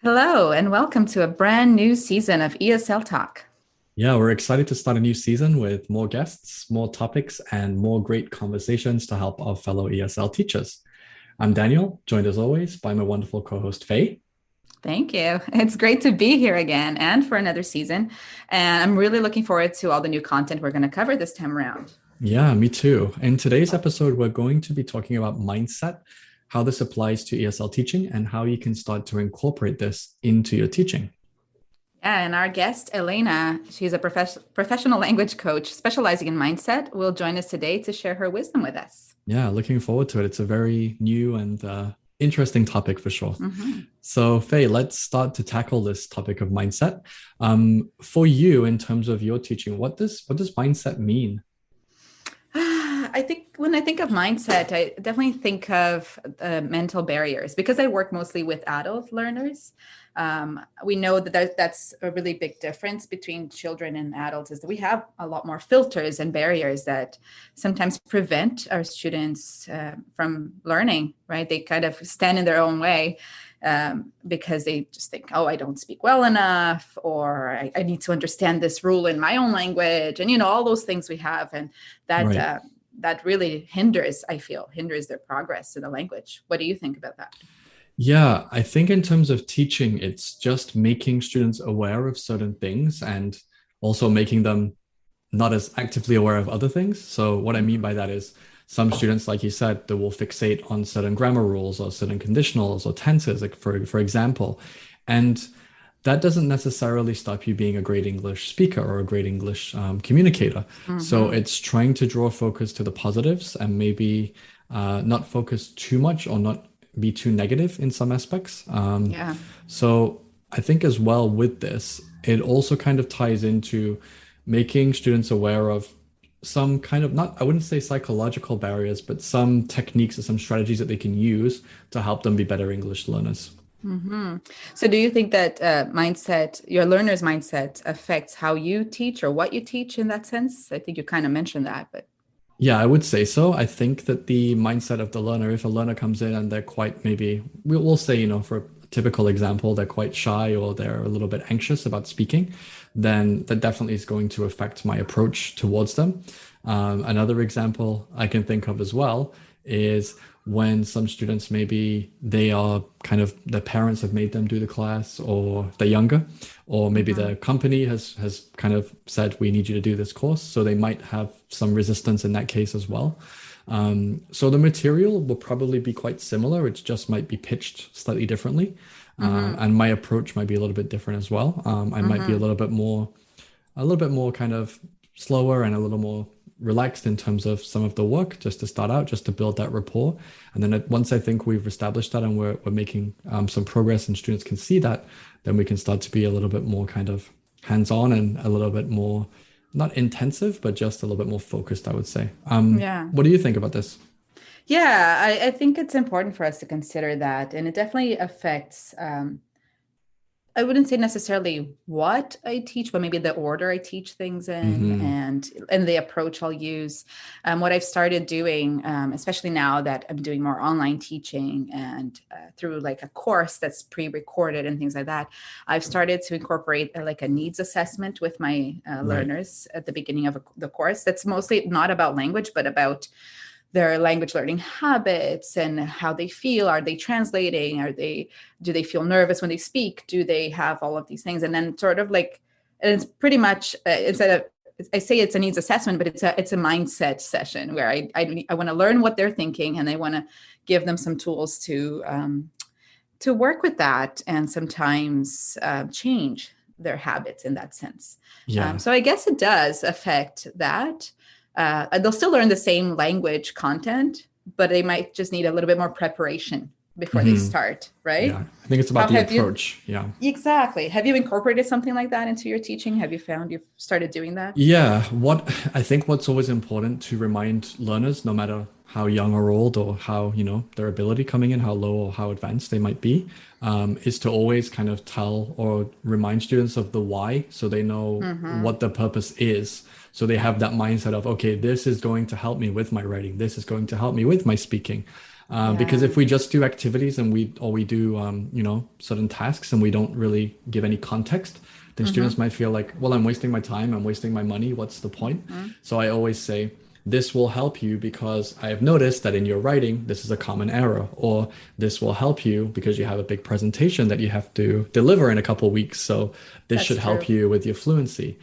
Hello, and welcome to a brand new season of ESL Talk. Yeah, we're excited to start a new season with more guests, more topics, and more great conversations to help our fellow ESL teachers. I'm Daniel, joined as always by my wonderful co host, Faye. Thank you. It's great to be here again and for another season. And I'm really looking forward to all the new content we're going to cover this time around. Yeah, me too. In today's episode, we're going to be talking about mindset, how this applies to ESL teaching, and how you can start to incorporate this into your teaching. Yeah, and our guest, Elena, she's a professional language coach specializing in mindset, will join us today to share her wisdom with us. Yeah, looking forward to it. It's a very new and interesting topic for sure. Mm-hmm. So, Faye, let's start to tackle this topic of mindset. For you, in terms of your teaching, what does mindset mean? I think when I think of mindset, I definitely think of mental barriers because I work mostly with adult learners. We know that that's a really big difference between children and adults is that we have a lot more filters and barriers that sometimes prevent our students from learning, right? They kind of stand in their own way because they just think, oh, I don't speak well enough, or I need to understand this rule in my own language. And, all those things we have. And that, Right. that really hinders their progress in the language. What do you think about that? Yeah, I think in terms of teaching, it's just making students aware of certain things and also making them not as actively aware of other things. So, what I mean by that is some students, like you said, they will fixate on certain grammar rules or certain conditionals or tenses, like for example. And that doesn't necessarily stop you being a great English speaker or a great English communicator. So, Mm-hmm. it's trying to draw focus to the positives and maybe not focus too much or not be too negative in some aspects. Yeah. So I think as well with this, it also kind of ties into making students aware of some kind of not, I wouldn't say psychological barriers, but some techniques or some strategies that they can use to help them be better English learners. Mm-hmm. So, do you think that your learner's mindset, affects how you teach or what you teach in that sense? I think you kind of mentioned that, but. Yeah, I would say so. I think that the mindset of the learner, if a learner comes in and they're quite maybe, we'll say, for a typical example, they're quite shy or they're a little bit anxious about speaking, then that definitely is going to affect my approach towards them. Another example I can think of as well is when some students maybe they are kind of their parents have made them do the class or they're younger or maybe Mm-hmm. the company has kind of said we need you to do this course, so they might have some resistance in that case as well. So the material will probably be quite similar, it just might be pitched slightly differently. Mm-hmm. And my approach might be a little bit different as well. I might be Mm-hmm. a little bit more kind of slower and a little more relaxed in terms of some of the work just to start out, just to build that rapport. And then once I think we've established that and we're making some progress and students can see that, then we can start to be a little bit more kind of hands-on and a little bit more, not intensive, but just a little bit more focused, I would say. Yeah. What do you think about this? Yeah, I think it's important for us to consider that. And it definitely affects, I wouldn't say necessarily what I teach, but maybe the order I teach things in Hmm. and the approach I'll use. What I've started doing, especially now that I'm doing more online teaching and through like a course that's pre-recorded and things like that, I've started to incorporate like a needs assessment with my Right. learners at the beginning of the course. That's mostly not about language, but about their language learning habits and how they feel. Are they translating? Do they feel nervous when they speak? Do they have all of these things? And then sort of like, and it's pretty much instead of, I say it's a needs assessment, but it's a mindset session where I want to learn what they're thinking, and I want to give them some tools to work with that, and sometimes change their habits in that sense. Yeah. So I guess it does affect that. They'll still learn the same language content, but they might just need a little bit more preparation before they Hmm. start, right? Yeah. I think it's about How the have you approach. Yeah. exactly? Have you incorporated something like that into your teaching? Have you found you've started doing that? Yeah, what I think what's always important to remind learners, no matter how young or old or how, their ability coming in, how low or how advanced they might be, is to always kind of tell or remind students of the why so they know Mm-hmm. what the purpose is. So they have that mindset of, okay, this is going to help me with my writing. This is going to help me with my speaking. Because Yeah. if we just do activities and we do certain tasks and we don't really give any context, then students might feel like, well, I'm wasting my time, I'm wasting my money. What's the point? So I always say, this will help you because I have noticed that in your writing, this is a common error, or this will help you because you have a big presentation that you have to deliver in a couple of weeks. So this That's should help true. you with your fluency.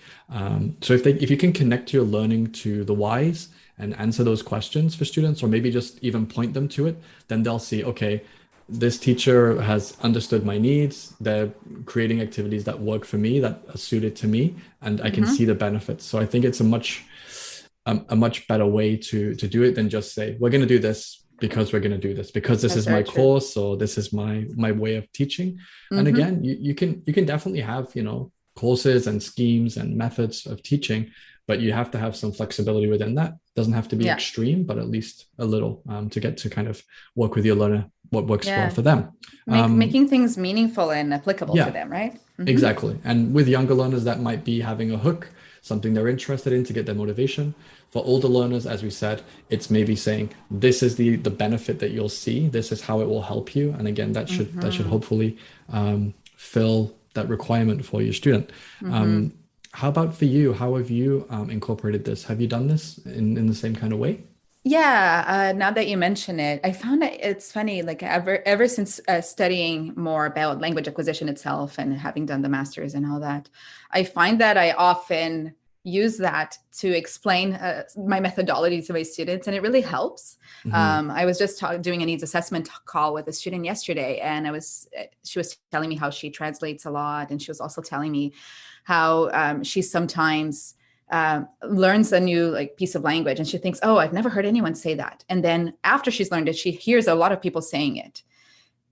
So if you can connect your learning to the whys and answer those questions for students, or maybe just even point them to it, then they'll see, okay, this teacher has understood my needs. They're creating activities that work for me, that are suited to me, and I can see the benefits. So I think it's a much better way to do it than just say, we're going to do this because we're going to do this because this That's is my very true. course, or this is my way of teaching. And Mm-hmm. again, you can definitely have, courses and schemes and methods of teaching, but you have to have some flexibility within that. It doesn't have to be Yeah. extreme, but at least a little, to get to kind of work with your learner what works well Yeah. for them. Making things meaningful and applicable to Yeah, them, right? Mm-hmm. exactly. And with younger learners, that might be having a hook, something they're interested in to get their motivation. For older learners, as we said, it's maybe saying, this is the benefit that you'll see. This is how it will help you. And again, that should Mm-hmm. hopefully fill that requirement for your student. Mm-hmm. How about for you? How have you incorporated this? Have you done this in the same kind of way? Yeah, now that you mention it, I found that it's funny, like ever since studying more about language acquisition itself and having done the masters and all that, I find that I often use that to explain my methodology to my students, and it really helps. Hmm. I was just doing a needs assessment call with a student yesterday, and she was telling me how she translates a lot, and she was also telling me how she sometimes learns a new like piece of language and she thinks, oh, I've never heard anyone say that. And then after she's learned it, she hears a lot of people saying it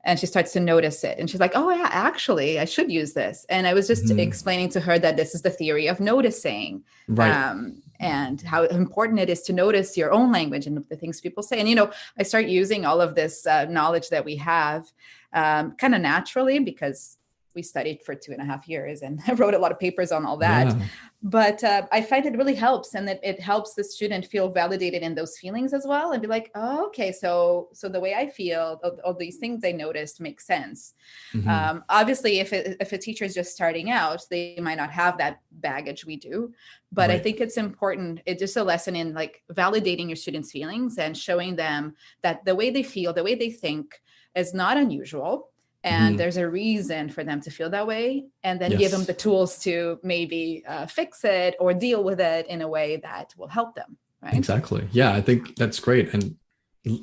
and she starts to notice it. And she's like, oh, yeah, actually, I should use this. And I was just Hmm. explaining to her that this is the theory of noticing, Right. and how important it is to notice your own language and the things people say. And, I start using all of this knowledge that we have kind of naturally because we studied for 2.5 years and I wrote a lot of papers on all that. Yeah. But I find it really helps, and that it helps the student feel validated in those feelings as well, and be like, oh, okay, so the way I feel, all these things I noticed make sense. Hmm. Obviously, if a teacher is just starting out, they might not have that baggage we do, but I Right. think it's important. It's just a lesson in like validating your students' feelings and showing them that the way they feel, the way they think is not unusual, and Hmm. there's a reason for them to feel that way, and then give them Yes. the tools to maybe fix it or deal with it in a way that will help them, right? Exactly. Yeah, I think that's great. And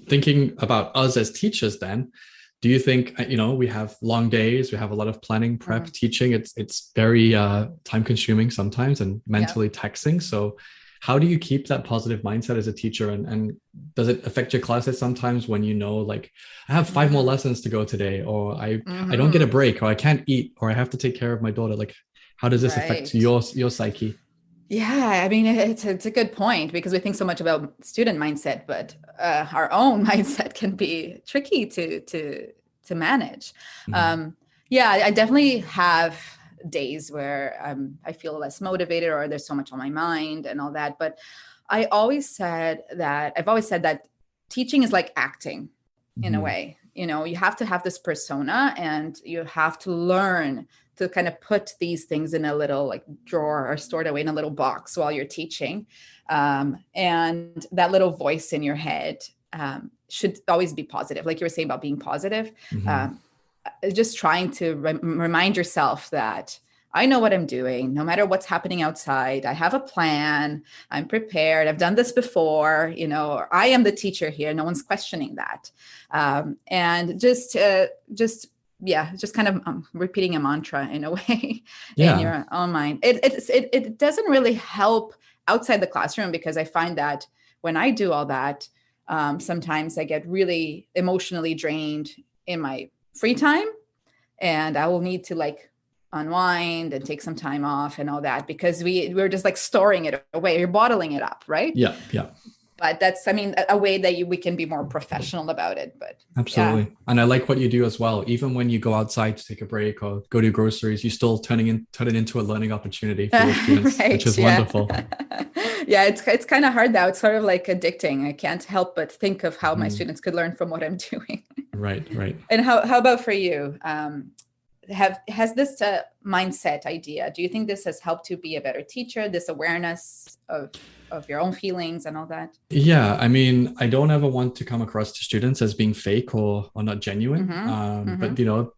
thinking about us as teachers, then, do you think, we have long days, we have a lot of planning, prep, Mm. teaching. It's very time consuming sometimes and Yeah. mentally taxing. So how do you keep that positive mindset as a teacher? And does it affect your classes sometimes when like, I have 5 more Mm-hmm. lessons to go today, or I don't get a Mm-hmm. break, or I can't eat, or I have to take care of my daughter? Like, how does this affect Right. your psyche? Yeah, I mean, it's a good point because we think so much about student mindset, but our own mindset can be tricky to manage. Mhm. Um, yeah, I definitely have days where I feel less motivated or there's so much on my mind and all that. But I've always said that teaching is like acting in a Mhm. way. You have to have this persona and you have to learn to kind of put these things in a little like drawer or stored away in a little box while you're teaching. And that little voice in your head should always be positive. Like you were saying about being positive, Mhm. um, just trying to remind yourself that I know what I'm doing, no matter what's happening outside. I have a plan. I'm prepared. I've done this before. I am the teacher here. No one's questioning that. And yeah, just kind of repeating a mantra in a way in Yeah. your own mind. It doesn't really help outside the classroom because I find that when I do all that, sometimes I get really emotionally drained in my free time, and I will need to like unwind and take some time off and all that because we're just like storing it away. You're bottling it up, right? Yeah. Yeah. But that's, I mean, a way that we can be more professional about it. But yeah. Absolutely. And I like what you do as well. Even when you go outside to take a break or go do groceries, you still turn it into a learning opportunity for your students, which Right. is Yeah. wonderful. Yeah, it's kind of hard now. It's sort of like addicting. I can't help but think of how my Mhm. students could learn from what I'm doing. Right, right. And how about for you? Has this mindset idea? Do you think this has helped you be a better teacher? This awareness of your own feelings and all that? Yeah, I mean, I don't ever want to come across to students as being fake or not genuine. Mm-hmm. But Mm-hmm.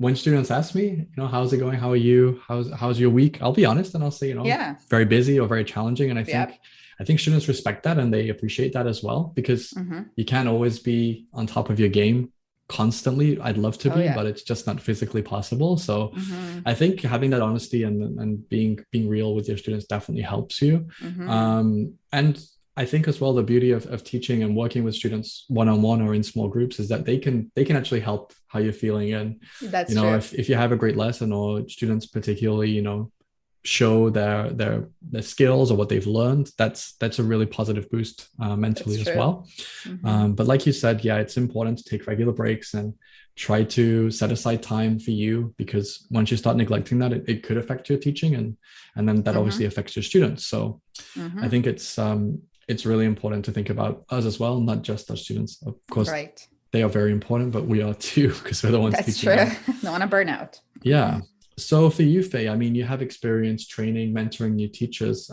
when students ask me, how's it going? How are you? How's your week? I'll be honest and I'll say, Yeah. very busy or very challenging. And Yep. I think students respect that and they appreciate that as well because Mm-hmm. you can't always be on top of your game constantly. I'd love to Oh be, yeah. but it's just not physically possible. So Mm-hmm. I think having that honesty and being real with your students definitely helps you. Mm-hmm. And I think as well the beauty of teaching and working with students one-on-one or in small groups is that they can actually help how you're feeling. And That's true. if you have a great lesson or students particularly show their skills or what they've learned, that's a really positive boost That's mentally as true. well. Mm-hmm. But like you said, yeah, it's important to take regular breaks and try to set aside time for you because once you start neglecting that, it could affect your teaching and then that Mm-hmm. obviously affects your students. So I Mm-hmm. think it's really important to think about us as well, not just our students. Of course, Right. they are very important, but we are too because we're the ones That's teaching true. them. Don't want to burn out. Mm-hmm. Yeah. So for you, Faye, I mean, you have experience training, mentoring new teachers.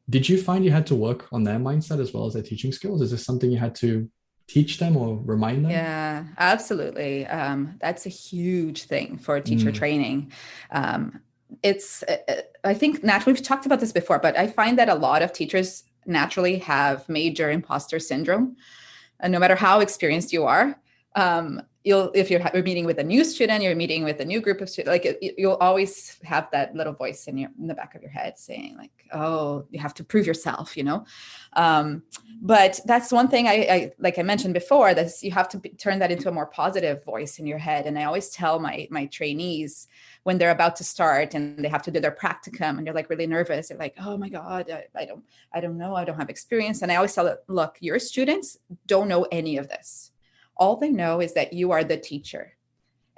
Did you find you had to work on their mindset as well as their teaching skills? Is this something you had to teach them or remind them? Yeah, absolutely. That's a huge thing for teacher Mm, training. Um, I think naturally, we've talked about this before, but I find that a lot of teachers naturally have major imposter syndrome. And no matter how experienced you are, if you're meeting with a new student, you're meeting with a new group of students, like you'll always have that little voice in the back of your head saying like, oh, you have to prove yourself, but that's one thing I like I mentioned before, that you have to turn that into a more positive voice in your head. And I always tell my trainees when they're about to start and they have to do their practicum and they're like really nervous, they're like, oh my God, I don't know, I don't have experience. And I always tell them, look, your students don't know any of this. All they know is that you are the teacher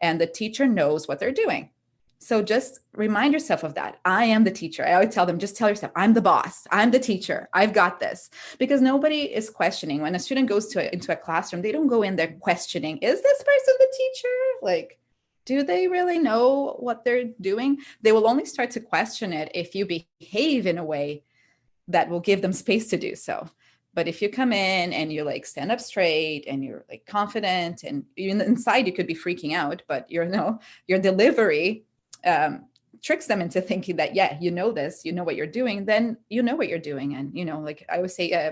and the teacher knows what they're doing. So just remind yourself of that. I am the teacher. I always tell them, just tell yourself, I'm the boss. I'm the teacher. I've got this. Because nobody is questioning. When a student goes into a classroom, they don't go in there questioning, is this person the teacher? Like, do they really know what they're doing? They will only start to question it if you behave in a way that will give them space to do so. But if you come in and you like stand up straight and you're like confident and even inside you could be freaking out, but your delivery tricks them into thinking that, yeah, you know this, you know what you're doing, then you know what you're doing. And, like I would say,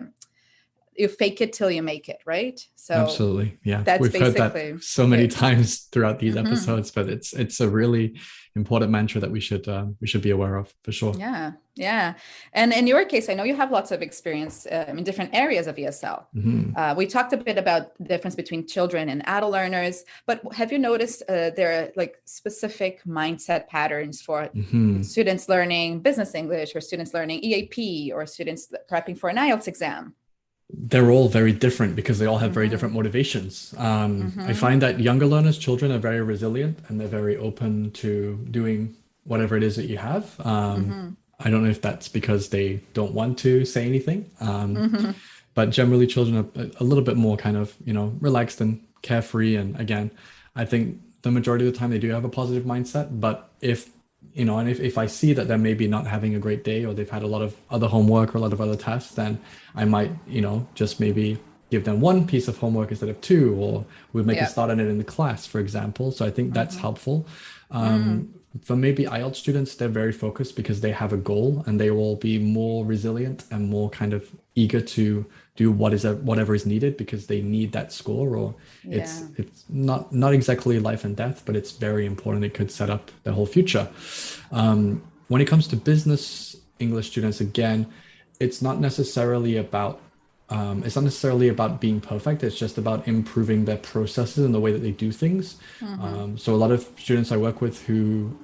you fake it till you make it, right? So absolutely. Yeah. that's We've heard that basically so many it. times throughout these Mm-hmm. episodes, but it's a really important mantra that we should be aware of for sure. Yeah, yeah. And in your case, I know you have lots of experience in different areas of ESL. Mhm. We talked a bit about the difference between children and adult learners, but have you noticed there are like specific mindset patterns for Mhm. students learning business English or students learning EAP or students prepping for an IELTS exam? They're all very different because they all have very Mm-hmm. different motivations. I Mm-hmm. find that younger learners, children, are very resilient and they're very open to doing whatever it is that you have. Mm-hmm. I don't know if that's because they don't want to say anything, Mm-hmm. but generally, children are a little bit more kind of, relaxed and carefree. And again, I think the majority of the time they do have a positive mindset. But if I see that they're maybe not having a great day or they've had a lot of other homework or a lot of other tasks, then I might, just maybe give them one piece of homework instead of two, or we'll make a Yeah. start on it in the class, for example. So I think that's Mm-hmm. helpful. Mm. For maybe IELTS students, they're very focused because they have a goal and they will be more resilient and more kind of eager to do whatever is needed because they need that score, or it's Yeah. it's not exactly life and death, but it's very important. It could set up their whole future. When it comes to business English students, again, it's not necessarily about being perfect. It's just about improving their processes and the way that they do things. Mm-hmm. So a lot of students I work with who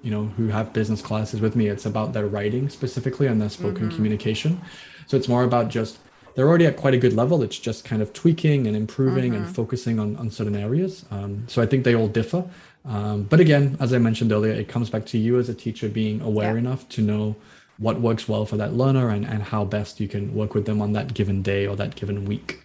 have business classes with me, it's about their writing specifically and their spoken Mm-hmm. communication. So it's more about just they're already at quite a good level. It's just kind of tweaking and improving and Mm-hmm. focusing on certain areas. So I think they all differ. But again, as I mentioned earlier, it comes back to you as a teacher being aware Yeah. enough to know what works well for that learner and how best you can work with them on that given day or that given week.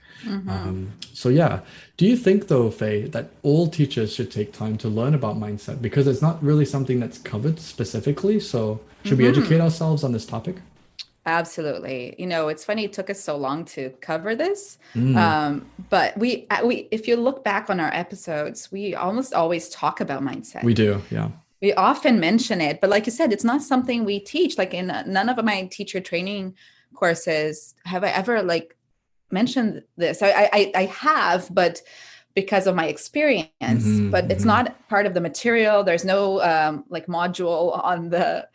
So yeah, do you think though, Faye, that all teachers should take time to learn about mindset because it's not really something that's covered specifically? So should we educate ourselves on this topic? Absolutely. It's funny it took us so long to cover this. Mm, But if you look back on our episodes, we almost always talk about mindset. we do, yeah. We often mention it, but like you said, it's not something we teach. Like in none of my teacher training courses have I ever like mentioned this. I have, but because of my experience, but it's not part of the material. There's no like module on the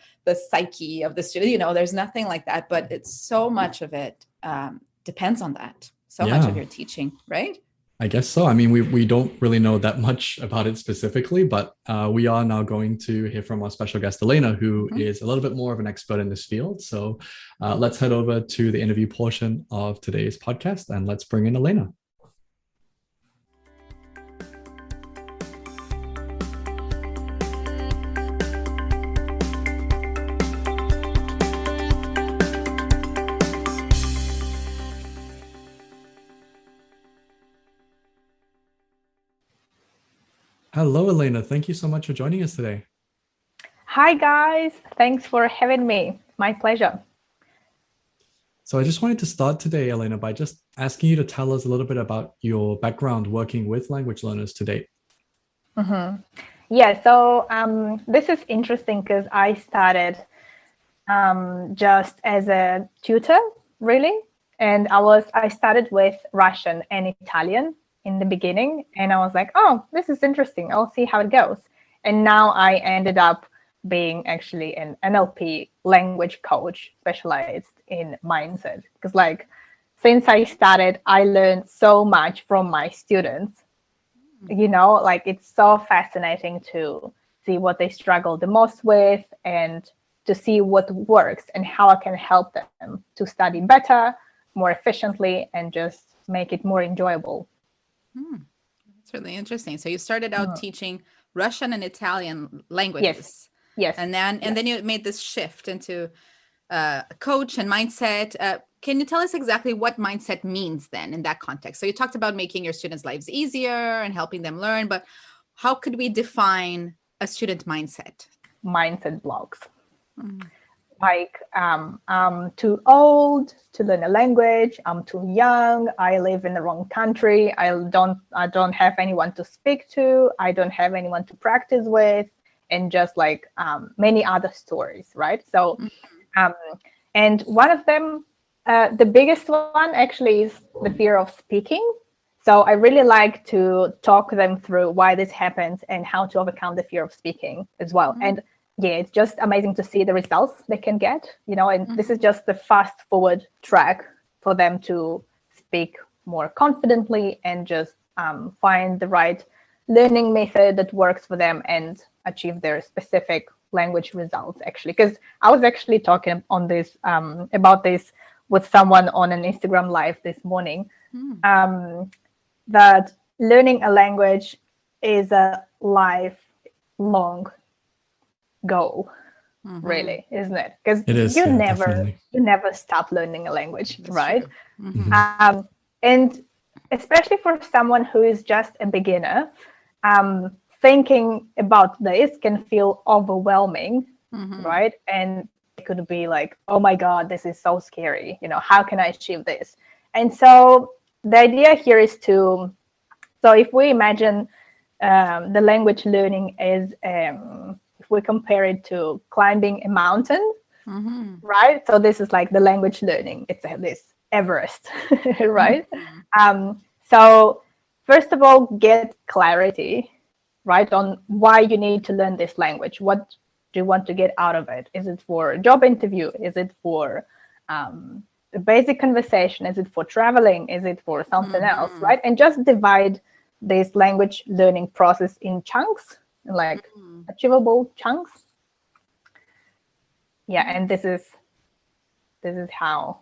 psyche of the student. There's nothing like that. But it's so much of it depends on that. So much of your teaching, right? I guess so. I mean, we don't really know that much about it specifically, but we are now going to hear from our special guest, Elena, who is a little bit more of an expert in this field. So let's head over to the interview portion of today's podcast and let's bring in Elena. Hello, Elena. Thank you so much for joining us today. Hi, guys. Thanks for having me. My pleasure. So I just wanted to start today, Elena, by just asking you to tell us a little bit about your background working with language learners to date. Yeah, so this is interesting because I started just as a tutor, really. And I started with Russian and Italian in the beginning, and I was like, oh, this is interesting, I'll see how it goes. And now I ended up being actually an NLP language coach specialized in mindset, because like since I started, I learned so much from my students. Like it's so fascinating to see what they struggle the most with and to see what works and how I can help them to study better, more efficiently, and just make it more enjoyable. That's really interesting. So you started out teaching Russian and Italian languages. Yes. And then you made this shift into coach and mindset. Can you tell us exactly what mindset means then in that context? So you talked about making your students' lives easier and helping them learn, but how could we define a student mindset? Mindset blocks. Like I'm too old to learn a language. I'm too young. I live in the wrong country. I don't have anyone to speak to. I don't have anyone to practice with, and just like many other stories, right? So, and one of them, the biggest one actually is the fear of speaking. So I really like to talk them through why this happens and how to overcome the fear of speaking as well. And yeah, it's just amazing to see the results they can get, and this is just the fast forward track for them to speak more confidently and just find the right learning method that works for them and achieve their specific language results, actually. Because I was actually talking on this about this with someone on an Instagram live this morning, that learning a language is a lifelong goal, really, isn't it? Because you never stop learning a language. That's right? And especially for someone who is just a beginner, thinking about this can feel overwhelming, right? And it could be like, oh my God, this is so scary. How can I achieve this? And so the idea here is so if we imagine the language learning is if we compare it to climbing a mountain, right? So this is like the language learning. It's this Everest, right? So first of all, get clarity, right, on why you need to learn this language. What do you want to get out of it? Is it for a job interview? Is it for a basic conversation? Is it for traveling? Is it for something else, right? And just divide this language learning process in chunks, like achievable chunks. Yeah, and this is how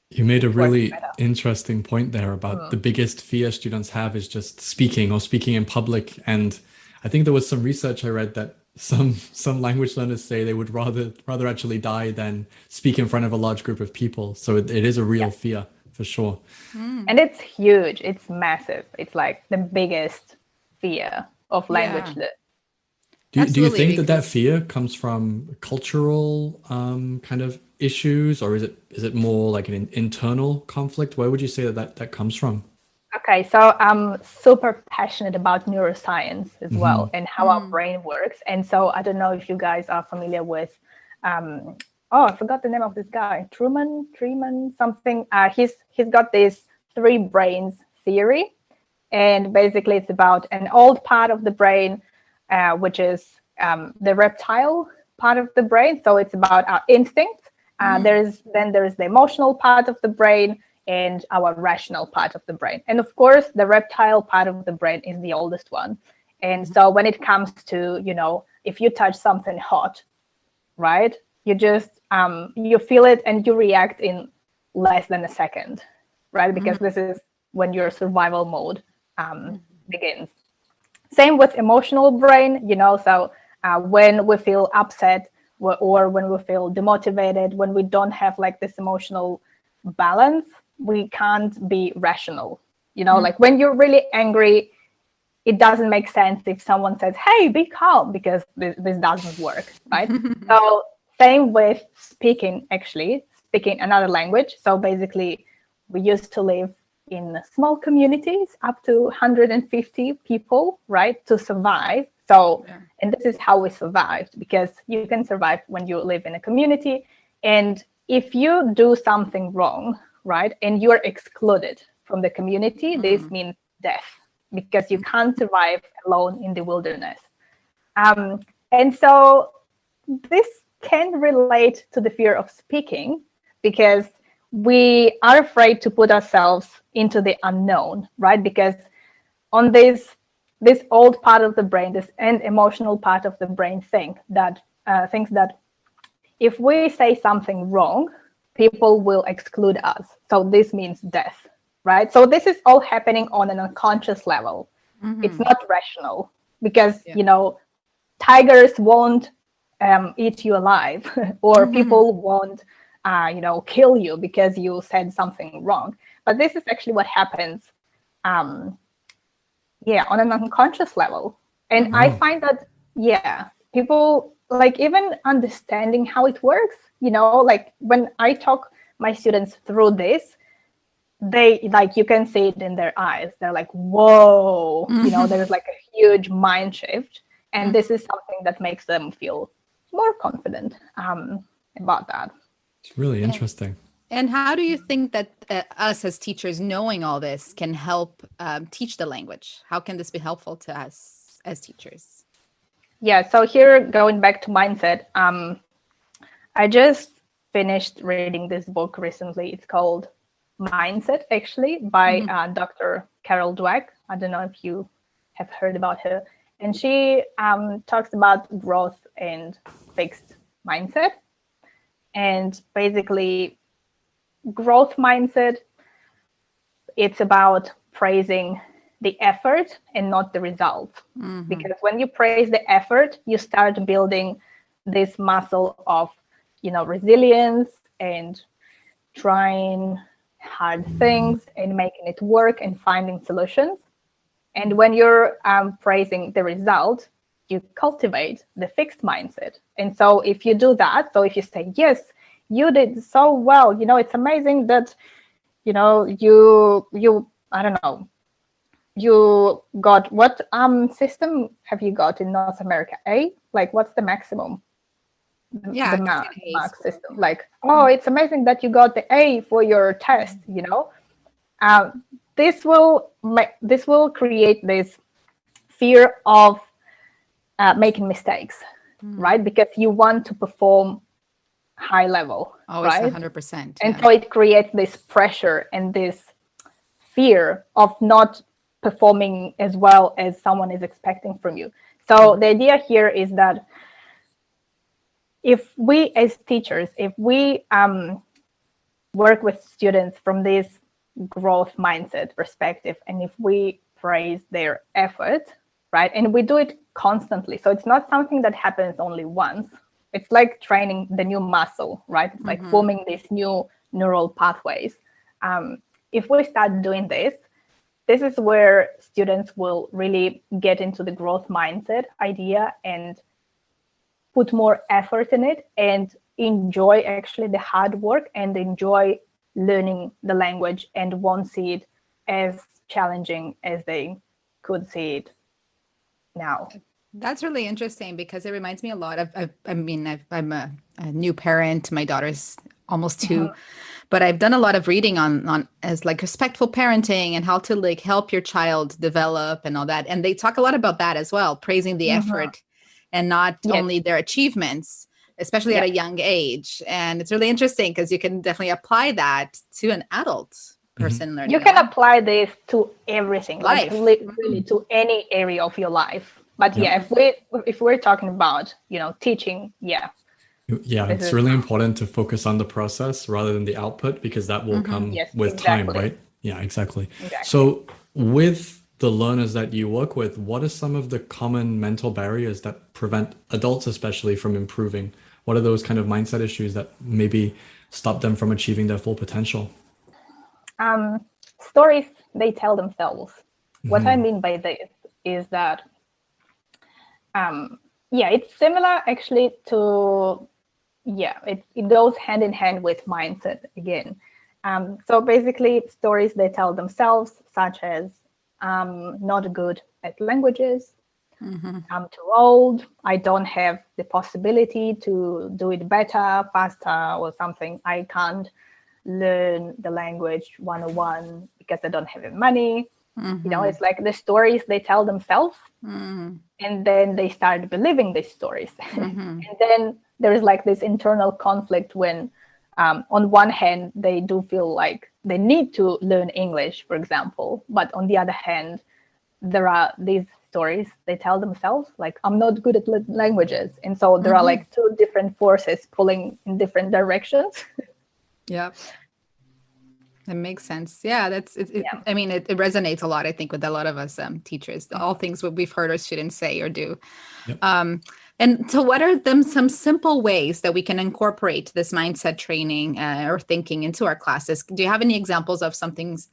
you made a really interesting point there about the biggest fear students have is just speaking or speaking in public. And I think there was some research I read that some language learners say they would rather actually die than speak in front of a large group of people. So it is a real fear for sure. And it's huge. It's massive. It's like the biggest fear of language. Do you think that fear comes from cultural kind of issues, or is it more like an internal conflict? Where would you say that comes from? Okay, so I'm super passionate about neuroscience as well and how our brain works. And so I don't know if you guys are familiar with, I forgot the name of this guy, Truman, something. He's got this 3 brains theory. And basically it's about an old part of the brain, which is the reptile part of the brain. So it's about our instincts. There's the emotional part of the brain and our rational part of the brain. And of course, the reptile part of the brain is the oldest one. And so when it comes to, if you touch something hot, right, you just, you feel it and you react in less than a second, right? Because this is when your survival mode begins. Same with emotional brain, so when we feel upset or when we feel demotivated, when we don't have like this emotional balance, we can't be rational. Like when you're really angry, it doesn't make sense if someone says, hey, be calm, because this doesn't work, right? So same with speaking another language. So basically, we used to live in small communities up to 150 people, right, to survive. So, and this is how we survived, because you can survive when you live in a community. And if you do something wrong, right, and you're excluded from the community, this means death, because you can't survive alone in the wilderness. And so this can relate to the fear of speaking, because we are afraid to put ourselves into the unknown, right? Because on this old part of the brain, this and emotional part of the brain thinks that if we say something wrong, people will exclude us. So this means death, right? So this is all happening on an unconscious level. It's not rational, because, tigers won't eat you alive, or people won't, kill you because you said something wrong. But this is actually what happens, on an unconscious level. And I find that, people, like, even understanding how it works, like when I talk my students through this, they, like, you can see it in their eyes. They're like, whoa, there's like a huge mind shift. And this is something that makes them feel more confident about that. It's really interesting. And how do you think that us as teachers knowing all this can help teach the language? How can this be helpful to us as teachers? Yeah, so here, going back to mindset, I just finished reading this book recently. It's called Mindset, actually, by Dr. Carol Dweck. I don't know if you have heard about her. And she talks about growth and fixed mindset. And basically, growth mindset, it's about praising the effort and not the result. Because when you praise the effort, you start building this muscle of, resilience and trying hard things and making it work and finding solutions. And when you're praising the result, you cultivate the fixed mindset. And so if you do that, so if you say, yes, you did so well, it's amazing that, you I don't know, you got, what system have you got in North America? A? Like, what's the maximum? The mark system. Like, oh, it's amazing that you got the A for your test, This will create this fear of making mistakes, right? Because you want to perform high level, right? 100%. And so it creates this pressure and this fear of not performing as well as someone is expecting from you. So the idea here is that if we as teachers, if we work with students from this growth mindset perspective, and if we praise their effort, right? And we do it constantly. So it's not something that happens only once. It's like training the new muscle, right? It's like forming these new neural pathways. If we start doing this, this is where students will really get into the growth mindset idea and put more effort in it and enjoy actually the hard work and enjoy learning the language and won't see it as challenging as they could see it now. That's really interesting because it reminds me a lot of, I'm a new parent. My daughter's almost 2, but I've done a lot of reading on as like respectful parenting and how to like help your child develop and all that. And they talk a lot about that as well, praising the effort and not only their achievements, especially at a young age. And it's really interesting because you can definitely apply that to an adult person learning. You can apply this to everything, life. Like really to any area of your life. But if we're talking about, teaching, it's really important to focus on the process rather than the output, because that will come with time, right? Yeah, exactly. So with the learners that you work with, what are some of the common mental barriers that prevent adults especially from improving? What are those kind of mindset issues that maybe stop them from achieving their full potential? Stories they tell themselves. What I mean by this is that it's similar actually to, it goes hand in hand with mindset again. So basically stories they tell themselves, such as not good at languages, I'm too old, I don't have the possibility to do it better, faster or something, I can't learn the language 101 because I don't have the money. It's like the stories they tell themselves, and then they start believing these stories. And then there is like this internal conflict when on one hand they do feel like they need to learn English, for example, but on the other hand there are these stories they tell themselves, like I'm not good at languages, and so there are like two different forces pulling in different directions. Yep. That makes sense. Yeah, that's it. I mean, it resonates a lot, I think, with a lot of us teachers, all things what we've heard our students say or do. And so what are some simple ways that we can incorporate this mindset training or thinking into our classes? Do you have any examples of some things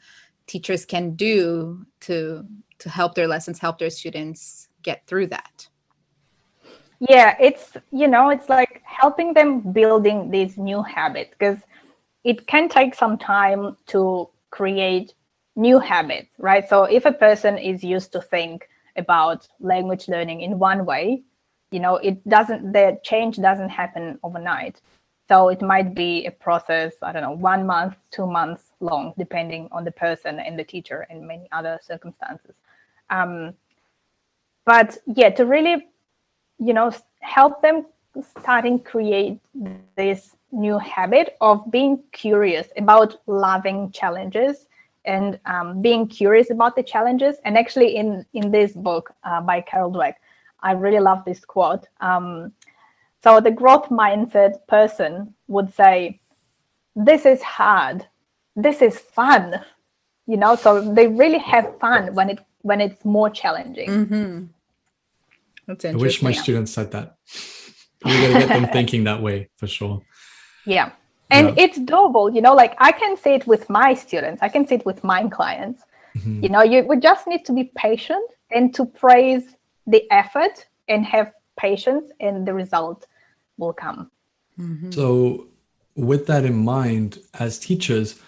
teachers can do to help their lessons, help their students get through that? Yeah, it's like helping them building these new habits, because it can take some time to create new habits, right? So if a person is used to think about language learning in one way, the change doesn't happen overnight. So it might be a process, 1 month, 2 months long, depending on the person and the teacher and many other circumstances. But to really, help them starting create this new habit of being curious about loving challenges and being curious about the challenges. And actually in this book by Carol Dweck, I really love this quote. So the growth mindset person would say, this is hard, this is fun, so they really have fun when it's more challenging. That's interesting. I wish my students said that. We got to get them thinking that way for sure. Yeah. And it's doable, like I can see it with my students. I can see it with my clients. We just need to be patient and to praise the effort and have patience, and the result will come. So with that in mind, as teachers,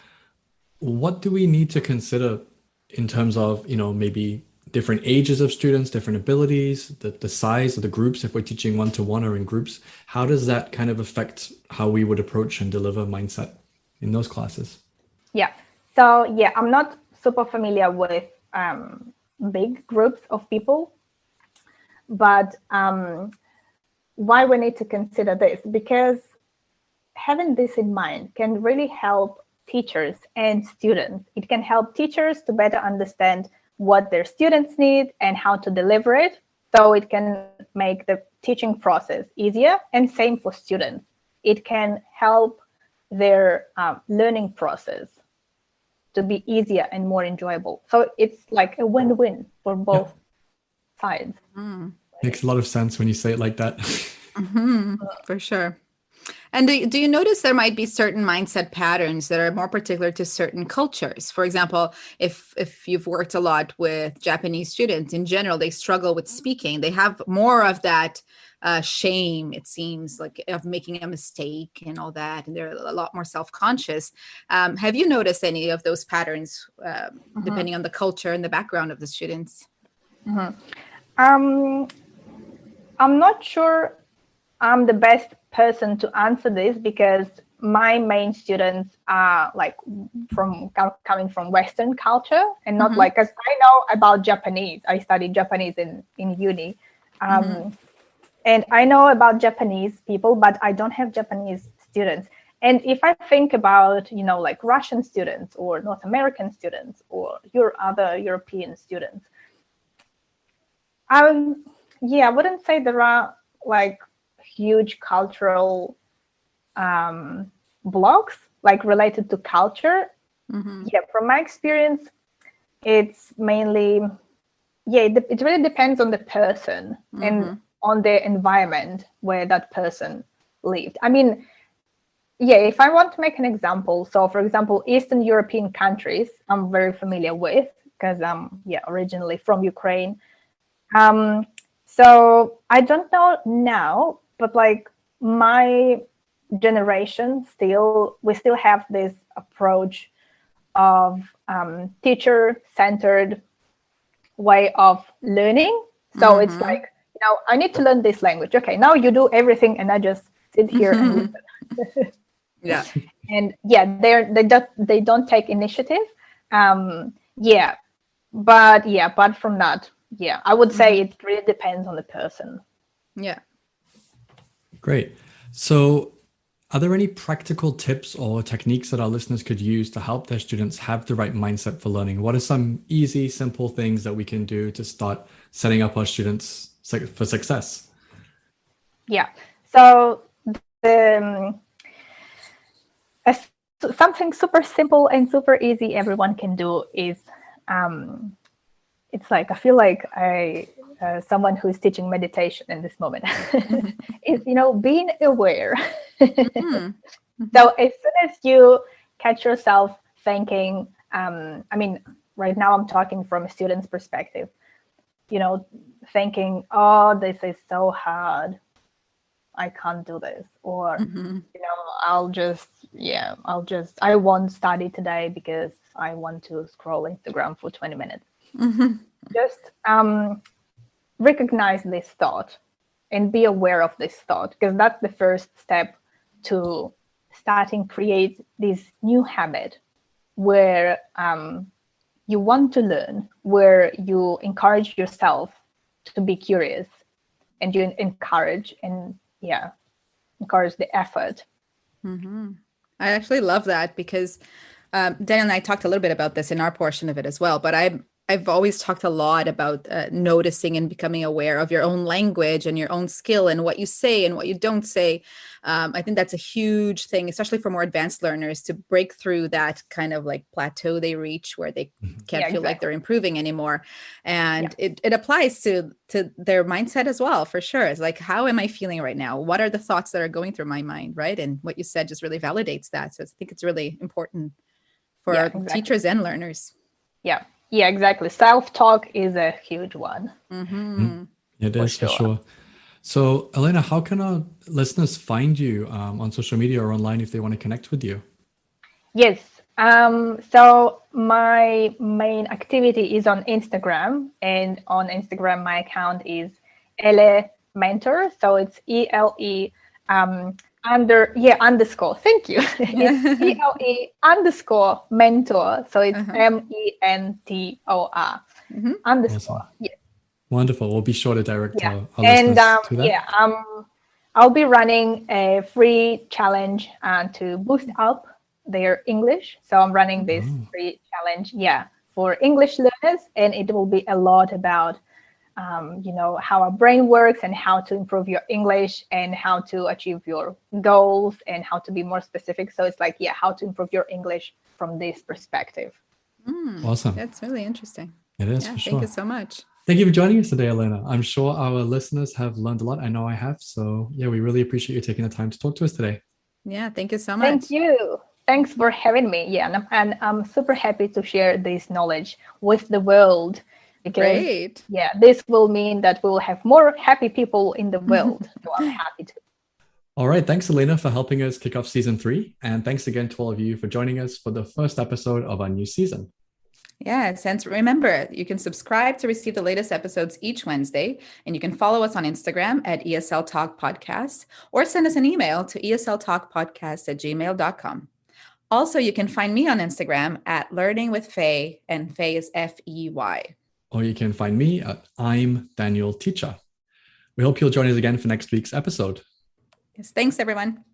what do we need to consider in terms of, maybe different ages of students, different abilities, the size of the groups, if we're teaching one-to-one or in groups? How does that kind of affect how we would approach and deliver mindset in those classes? Yeah. So I'm not super familiar with big groups of people, but why we need to consider this, because having this in mind can really help teachers and students. It can help teachers to better understand what their students need and how to deliver it, so it can make the teaching process easier, and same for students. It can help their learning process to be easier and more enjoyable. So it's like a win-win for both sides. Makes a lot of sense when you say it like that. For sure. And do you notice there might be certain mindset patterns that are more particular to certain cultures? For example, if you've worked a lot with Japanese students, in general, they struggle with speaking. They have more of that shame, it seems, like of making a mistake and all that. And they're a lot more self-conscious. Have you noticed any of those patterns, depending on the culture and the background of the students? I'm not sure I'm the best person to answer this, because my main students are like coming from Western culture, and not like, because I know about Japanese. I studied Japanese in uni. And I know about Japanese people, but I don't have Japanese students. And if I think about, like Russian students or North American students or your other European students, I wouldn't say there are like huge cultural blocks like related to culture. From my experience, it's mainly, it really depends on the person and on the environment where that person lived. I mean, if I want to make an example, so for example, Eastern European countries, I'm very familiar with, because I'm originally from Ukraine. So I don't know now, but like my generation we still have this approach of teacher-centered way of learning. So it's like, I need to learn this language. Okay, now you do everything, and I just sit here and listen. And they don't take initiative. But apart from that, I would say it really depends on the person. Great. So are there any practical tips or techniques that our listeners could use to help their students have the right mindset for learning? What are some easy, simple things that we can do to start setting up our students for success? So something super simple and super easy everyone can do is, it's like, I feel like someone who's teaching meditation in this moment, is, being aware. So as soon as you catch yourself thinking, I mean, right now I'm talking from a student's perspective, thinking, oh, this is so hard, I can't do this, or I won't study today because I want to scroll Instagram for 20 minutes. Just recognize this thought and be aware of this thought, because that's the first step to starting create this new habit where you want to learn, where you encourage yourself to be curious, and you encourage the effort. I actually love that, because Daniel and I talked a little bit about this in our portion of it as well, but I've always talked a lot about noticing and becoming aware of your own language and your own skill and what you say and what you don't say. I think that's a huge thing, especially for more advanced learners, to break through that kind of like plateau they reach where they can't feel like they're improving anymore. And it applies to their mindset as well, for sure. It's like, how am I feeling right now? What are the thoughts that are going through my mind, right? And what you said just really validates that. So I think it's really important for teachers and learners. Yeah, exactly. Self-talk is a huge one. It is for sure. So, Elena, how can our listeners find you on social media or online if they want to connect with you? Yes. So my main activity is on Instagram, and on Instagram my account is Ele Mentor. So it's ELE underscore. Thank you. It's ELE _mentor. So it's MENTOR underscore. Awesome. Yeah. Wonderful. We'll be sure to direct our listeners to that. I'll be running a free challenge to boost up their English. So I'm running this free challenge, for English learners, and it will be a lot about how our brain works and how to improve your English and how to achieve your goals and how to be more specific. So it's like, how to improve your English from this perspective. Awesome. That's really interesting. It is, for sure. Thank you so much. Thank you for joining us today, Elena. I'm sure our listeners have learned a lot. I know I have. So yeah, we really appreciate you taking the time to talk to us today. Yeah, thank you so much. Thank you. Thanks for having me. Yeah, and I'm super happy to share this knowledge with the world. Because, Great. Yeah, this will mean that we'll have more happy people in the world. So I'm happy to. All right. Thanks, Elena, for helping us kick off season 3. And thanks again to all of you for joining us for the first episode of our new season. Yes, and remember, you can subscribe to receive the latest episodes each Wednesday, and you can follow us on Instagram at ESL Talk Podcast, or send us an email to esltalkpodcast@gmail.com. Also, you can find me on Instagram at Learning with Faye, and Faye is Fey. Or you can find me at I'm Daniel Teacher. We hope you'll join us again for next week's episode. Yes, thanks, everyone.